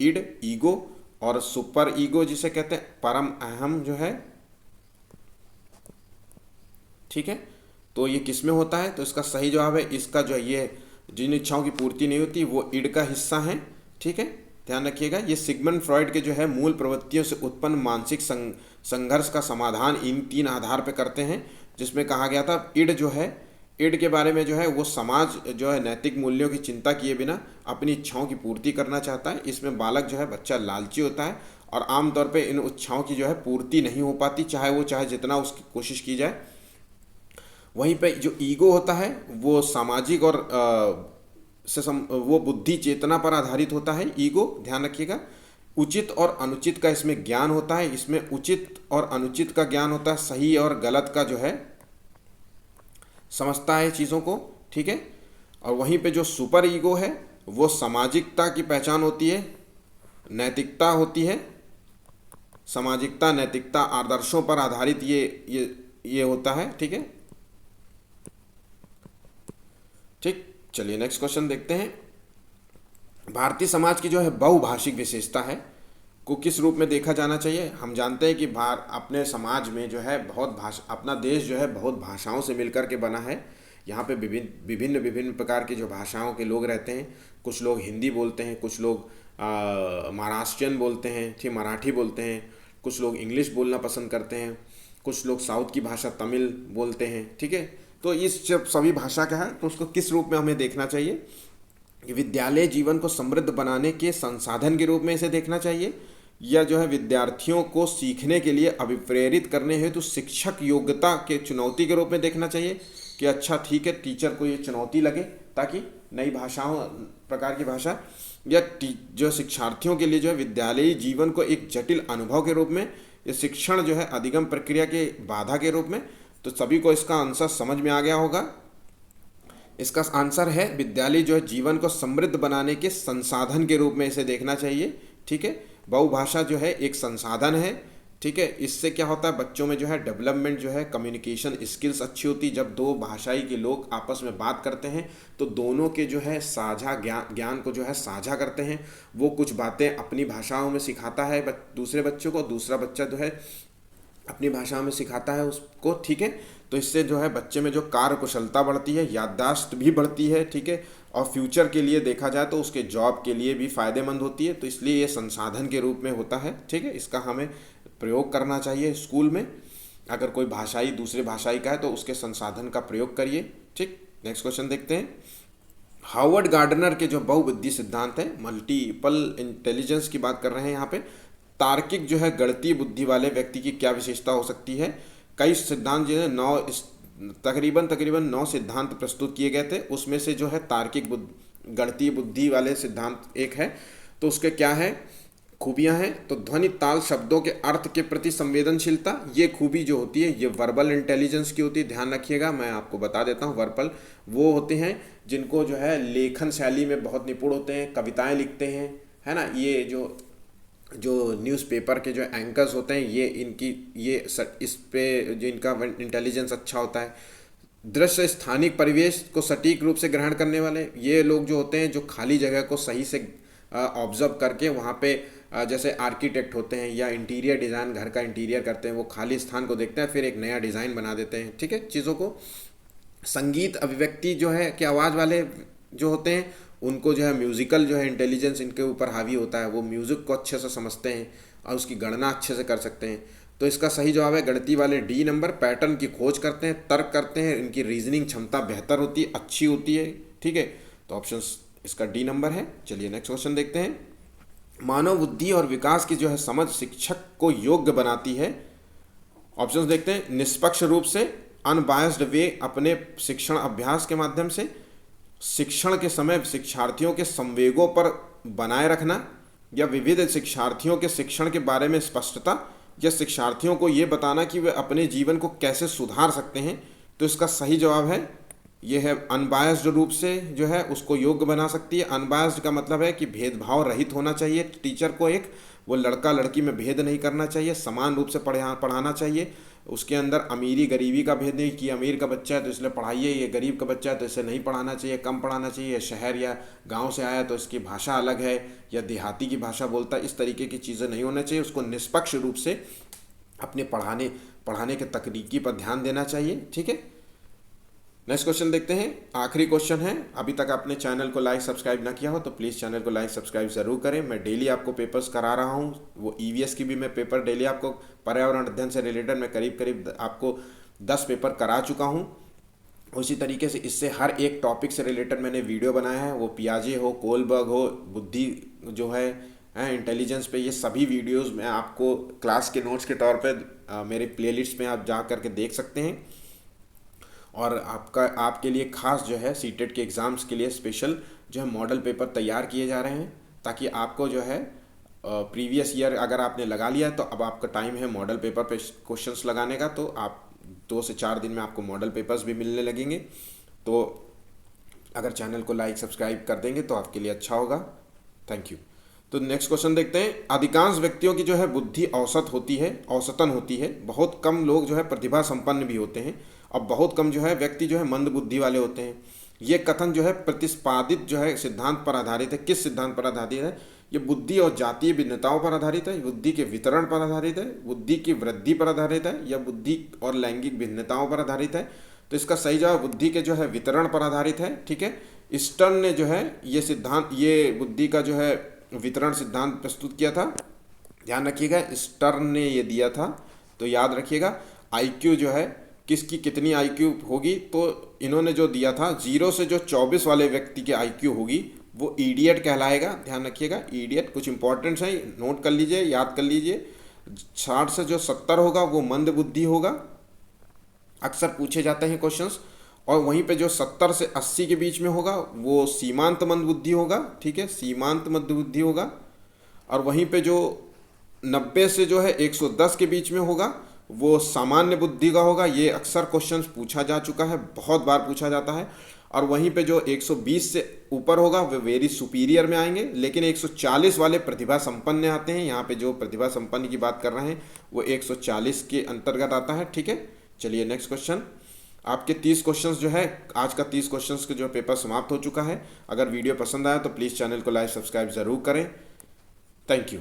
इड, ईगो और सुपर ईगो जिसे कहते हैं, परम अहम जो है। ठीक है, तो ये किस में होता है? तो इसका सही जवाब है इसका जो ये जिन इच्छाओं की पूर्ति नहीं होती वो इड का हिस्सा है। ठीक है, ध्यान रखिएगा, ये सिगमंड फ्रॉइड के जो है मूल प्रवृत्तियों से उत्पन्न मानसिक संघर्ष का समाधान इन 3 आधार पर करते हैं, जिसमें कहा गया था इड जो है, इड के बारे में जो है वो समाज जो है नैतिक मूल्यों की चिंता किए बिना अपनी इच्छाओं की पूर्ति करना चाहता है। इसमें बालक जो है बच्चा लालची होता है और आमतौर पे इन इच्छाओं की जो है पूर्ति नहीं हो पाती, चाहे जितना उसकी कोशिश की जाए। वहीं पे जो ईगो होता है वो सामाजिक और वो बुद्धि चेतना पर आधारित होता है ईगो, ध्यान रखिएगा। उचित और अनुचित का इसमें ज्ञान होता है, इसमें उचित और अनुचित का ज्ञान होता है, सही और गलत का जो है समझता है चीज़ों को। ठीक है, और वहीं पे जो सुपर ईगो है वो सामाजिकता की पहचान होती है, नैतिकता होती है, सामाजिकता नैतिकता आदर्शों पर आधारित ये होता है। ठीक है, ठीक, चलिए नेक्स्ट क्वेश्चन देखते हैं। भारतीय समाज की जो है बहुभाषिक विशेषता है को किस रूप में देखा जाना चाहिए? हम जानते हैं कि अपने समाज में जो है अपना देश जो है बहुत भाषाओं से मिलकर के बना है। यहाँ पे विभिन्न प्रकार की जो भाषाओं के लोग रहते हैं। कुछ लोग हिंदी बोलते हैं, कुछ लोग महाराष्ट्रियन बोलते हैं, ठीक, मराठी बोलते हैं, कुछ लोग इंग्लिश बोलना पसंद करते हैं, कुछ लोग साउथ की भाषा तमिल बोलते हैं। ठीक है, तो इस जब सभी भाषा का है तो उसको किस रूप में हमें देखना चाहिए? विद्यालय जीवन को समृद्ध बनाने के संसाधन के रूप में इसे देखना चाहिए, या जो है विद्यार्थियों को सीखने के लिए अभिप्रेरित करने हेतु शिक्षक योग्यता के चुनौती के रूप में देखना चाहिए कि अच्छा ठीक है टीचर को ये चुनौती लगे ताकि नई भाषाओं प्रकार की भाषा, या जो शिक्षार्थियों के लिए जो है विद्यालयी जीवन को एक जटिल अनुभव के रूप में, या शिक्षण जो है अधिगम प्रक्रिया के बाधा के रूप में। तो सभी को इसका आंसर समझ में आ गया होगा। इसका आंसर है विद्यालय जो है जीवन को समृद्ध बनाने के संसाधन के रूप में इसे देखना चाहिए। ठीक है, बहुभाषा जो है एक संसाधन है। ठीक है, इससे क्या होता है बच्चों में जो है डेवलपमेंट जो है कम्युनिकेशन स्किल्स अच्छी होती है। जब दो भाषाई के लोग आपस में बात करते हैं तो दोनों के जो है साझा ज्ञान को जो है साझा करते हैं। वो कुछ बातें अपनी भाषाओं में सिखाता है दूसरे बच्चों को, दूसरा बच्चा जो है अपनी भाषा में सिखाता है उसको। ठीक है, तो इससे जो है बच्चे में जो कार्य कुशलता बढ़ती है, याददाश्त भी बढ़ती है। ठीक है, और फ्यूचर के लिए देखा जाए तो उसके जॉब के लिए भी फ़ायदेमंद होती है। तो इसलिए ये संसाधन के रूप में होता है। ठीक है, इसका हमें प्रयोग करना चाहिए स्कूल में। अगर कोई भाषाई दूसरे भाषाई का है तो उसके संसाधन का प्रयोग करिए। ठीक, नेक्स्ट क्वेश्चन देखते हैं। हार्वर्ड गार्डनर के जो बहुबुद्धि सिद्धांत है, मल्टीपल इंटेलिजेंस की बात कर रहे हैं यहाँ पे। तार्किक जो है गणितीय बुद्धि वाले व्यक्ति की क्या विशेषता हो सकती है? कई सिद्धांत जो है तकरीबन 9 सिद्धांत प्रस्तुत किए गए थे। उसमें से जो है तार्किक गणितीय बुद्धि वाले सिद्धांत एक है। तो उसके क्या है खूबियां हैं? तो ध्वनि ताल शब्दों के अर्थ के प्रति संवेदनशीलता, ये खूबी जो होती है ये वर्बल इंटेलिजेंस की होती है। ध्यान रखिएगा, मैं आपको बता देता हूँ। वर्बल वो होते हैं जिनको जो है लेखन शैली में बहुत निपुण होते हैं, कविताएं लिखते हैं, है ना। ये जो न्यूज़पेपर के जो एंकर्स होते हैं ये इस पे जो इनका इंटेलिजेंस अच्छा होता है। दृश्य स्थानिक परिवेश को सटीक रूप से ग्रहण करने वाले ये लोग जो होते हैं, जो खाली जगह को सही से ऑब्जर्व करके वहाँ पे जैसे आर्किटेक्ट होते हैं या इंटीरियर डिज़ाइन, घर का इंटीरियर करते हैं, वो खाली स्थान को देखते हैं फिर एक नया डिज़ाइन बना देते हैं, ठीक है, चीज़ों को। संगीत अभिव्यक्ति जो है कि आवाज़ वाले जो होते हैं उनको जो है म्यूज़िकल जो है इंटेलिजेंस इनके ऊपर हावी होता है, वो म्यूज़िक को अच्छे से समझते हैं और उसकी गणना अच्छे से कर सकते हैं। तो इसका सही जवाब है गणितीय वाले डी नंबर। पैटर्न की खोज करते हैं, तर्क करते हैं, इनकी रीजनिंग क्षमता बेहतर होती है, अच्छी होती है, ठीक है। तो ऑप्शन इसका डी नंबर है। चलिए नेक्स्ट क्वेश्चन देखते हैं। मानव बुद्धि और विकास की जो है समझ शिक्षक को योग्य बनाती है। ऑप्शंस देखते हैं। निष्पक्ष रूप से, अनबायस्ड वे, अपने शिक्षण अभ्यास के माध्यम से, शिक्षण के समय शिक्षार्थियों के संवेगों पर बनाए रखना, या विविध शिक्षार्थियों के शिक्षण के बारे में स्पष्टता, या शिक्षार्थियों को ये बताना कि वे अपने जीवन को कैसे सुधार सकते हैं। तो इसका सही जवाब है ये है अनबायस्ड रूप से जो है उसको योग्य बना सकती है। अनबायस्ड का मतलब है कि भेदभाव रहित होना चाहिए टीचर को, एक वो लड़का लड़की में भेद नहीं करना चाहिए, समान रूप से पढ़ाना चाहिए। उसके अंदर अमीरी गरीबी का भेद नहीं कि अमीर का बच्चा है तो इसलिए पढ़ाइए, ये गरीब का बच्चा है तो इसे नहीं पढ़ाना चाहिए, कम पढ़ाना चाहिए, शहर या गांव से आया तो इसकी भाषा अलग है या देहाती की भाषा बोलता है, इस तरीके की चीज़ें नहीं होना चाहिए। उसको निष्पक्ष रूप से अपने पढ़ाने के तकनीकी पर ध्यान देना चाहिए, ठीक है। नेक्स्ट क्वेश्चन देखते हैं। आखिरी क्वेश्चन है। अभी तक आपने चैनल को लाइक सब्सक्राइब ना किया हो तो प्लीज़ चैनल को लाइक सब्सक्राइब ज़रूर करें। मैं डेली आपको पेपर्स करा रहा हूँ, वो ईवीएस की भी मैं पेपर डेली आपको पर्यावरण अध्ययन से रिलेटेड मैं करीब करीब आपको 10 पेपर करा चुका हूँ। उसी तरीके से इससे हर एक टॉपिक से रिलेटेड मैंने वीडियो बनाया है, वो पियाजे हो, कोलबर्ग हो, बुद्धि जो है इंटेलिजेंस पे, ये सभी वीडियोस मैं आपको क्लास के नोट्स के तौर पे मेरे प्लेलिस्ट में आप जा करके देख सकते हैं। और आपके लिए खास जो है सीटेट के एग्ज़ाम्स के लिए स्पेशल जो है मॉडल पेपर तैयार किए जा रहे हैं, ताकि आपको जो है प्रीवियस ईयर अगर आपने लगा लिया है तो अब आपका टाइम है मॉडल पेपर पे क्वेश्चंस लगाने का। तो आप 2 से 4 दिन में आपको मॉडल पेपर्स भी मिलने लगेंगे। तो अगर चैनल को लाइक सब्सक्राइब कर देंगे तो आपके लिए अच्छा होगा। Thank you. तो नेक्स्ट क्वेश्चन देखते हैं। अधिकांश व्यक्तियों की जो है बुद्धि औसत होती है, औसतन होती है। बहुत कम लोग जो है प्रतिभा संपन्न भी होते हैं और बहुत कम जो है व्यक्ति जो है मंद बुद्धि वाले होते हैं। ये कथन जो है प्रतिपादित जो है सिद्धांत पर आधारित है। किस सिद्धांत पर आधारित है? ये बुद्धि और जातीय भिन्नताओं पर आधारित है, बुद्धि के वितरण पर आधारित है, बुद्धि की वृद्धि पर आधारित है, या बुद्धि और लैंगिक भिन्नताओं पर आधारित है। तो इसका सही जवाब बुद्धि के जो है वितरण पर आधारित है, ठीक है। स्टर्न ने जो है ये सिद्धांत, ये बुद्धि का जो है वितरण सिद्धांत प्रस्तुत किया था। ध्यान रखिएगा, स्टर्न ने ये दिया था। तो याद रखिएगा आईक्यू जो है किसकी कितनी आईक्यू होगी, तो इन्होंने जो दिया था 0 से जो 24 वाले व्यक्ति की आईक्यू होगी वो इडियट कहलाएगा। ध्यान रखिएगा इडियट। कुछ इंपॉर्टेंट्स है, नोट कर लीजिए, याद कर लीजिए। 60 से जो 70 होगा वो मंद बुद्धि होगा, अक्सर पूछे जाते हैं क्वेश्चंस। और वहीं पे जो 70 से 80 के बीच में होगा वो सीमांत मंद बुद्धि होगा, ठीक है, सीमांत मंद बुद्धि होगा। और वहीं पे जो 90 से जो है 110 के बीच में होगा वो सामान्य बुद्धि का होगा। ये अक्सर क्वेश्चंस पूछा जा चुका है, बहुत बार पूछा जाता है। और वहीं पे जो 120 से ऊपर होगा वो वेरी सुपीरियर में आएंगे। लेकिन 140 वाले प्रतिभा संपन्न आते हैं। यहाँ पे जो प्रतिभा संपन्न की बात कर रहे हैं वो 140 के अंतर्गत आता है, ठीक है। चलिए नेक्स्ट क्वेश्चन। आपके 30 क्वेश्चंस जो है, आज का 30 क्वेश्चंस के जो पेपर समाप्त हो चुका है। अगर वीडियो पसंद आया तो प्लीज़ चैनल को लाइक सब्सक्राइब ज़रूर करें। Thank you.